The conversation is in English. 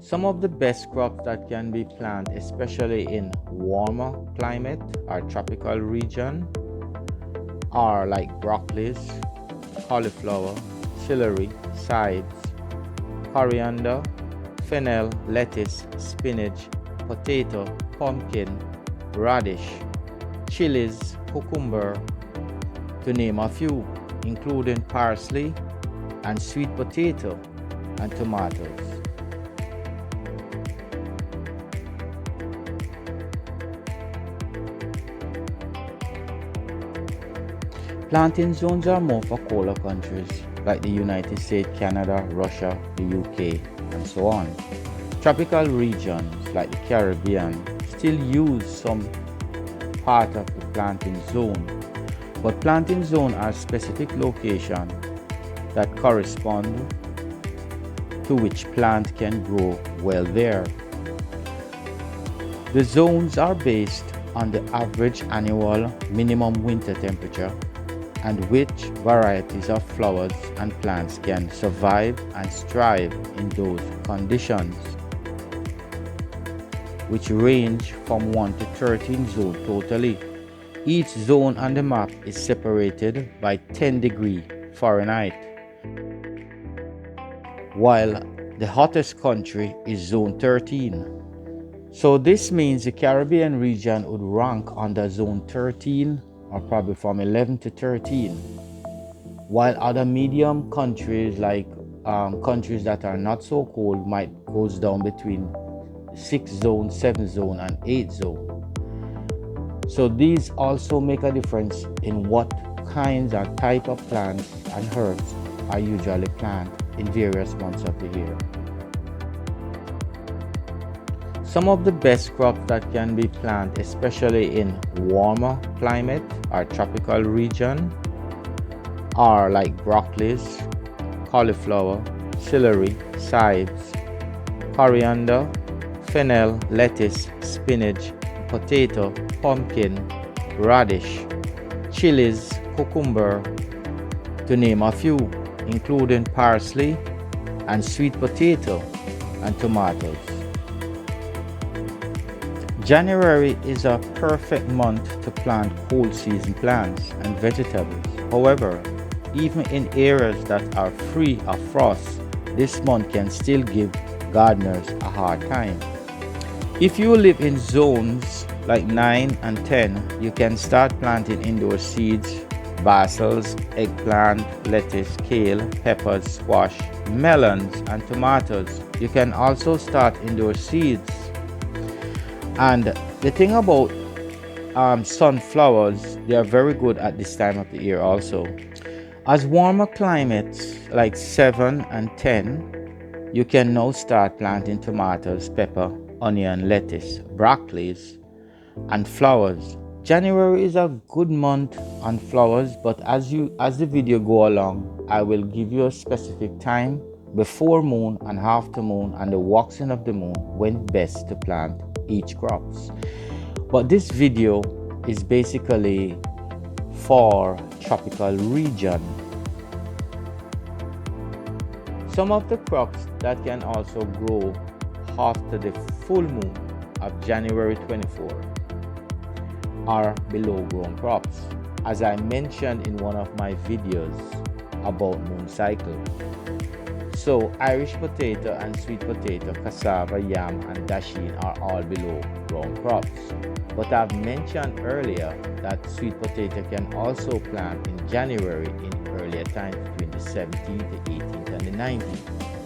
Some of the best crops that can be planted, especially in warmer climate or tropical region, are like broccolis, cauliflower, celery, chives, coriander, fennel, lettuce, spinach, potato, pumpkin, radish, chilies, cucumber, to name a few, including parsley and sweet potato and tomatoes. Planting zones are more for colder countries like the United States, Canada, Russia, the UK, and so on. Tropical regions like the Caribbean still use some part of the planting zone, but planting zones are specific locations that correspond to which plant can grow well there. The zones are based on the average annual minimum winter temperature and which varieties of flowers and plants can survive and thrive in those conditions, which range from 1 to 13 zones totally. Each zone on the map is separated by 10 degrees Fahrenheit, while the hottest country is zone 13. So this means the Caribbean region would rank under zone 13 or probably from 11 to 13, while other medium countries like countries that are not so cold might goes down between 6 zone, 7 zone and 8 zone. So these also make a difference in what kinds or type of plants and herbs are usually planted in various months of the year. Some of the best crops that can be planted, especially in warmer climate or tropical region, are like broccolis, cauliflower, celery, chives, coriander, fennel, lettuce, spinach, potato, pumpkin, radish, chilies, cucumber, to name a few, including parsley and sweet potato and tomatoes. January is a perfect month to plant cold season plants and vegetables. However, even in areas that are free of frost, this month can still give gardeners a hard time. If you live in zones like 9 and 10, you can start planting indoor seeds, basils, eggplant, lettuce, kale, peppers, squash, melons, and tomatoes. You can also start indoor seeds. And the thing about sunflowers, they are very good at this time of the year also. As warmer climates like 7 and 10, you can now start planting tomatoes, pepper, onion, lettuce, broccolis, and flowers. January is a good month on flowers, but as the video go along, I will give you a specific time before moon and after moon and the waxing of the moon when best to plant each crops. But this video is basically for tropical region. Some of the crops that can also grow after the full moon of January 24 are below grown crops, as I mentioned in one of my videos about moon cycle. So Irish potato and sweet potato, cassava, yam, and dasheen are all below ground crops. But I've mentioned earlier that sweet potato can also plant in January in earlier times between the 17th, the 18th, and the 19th.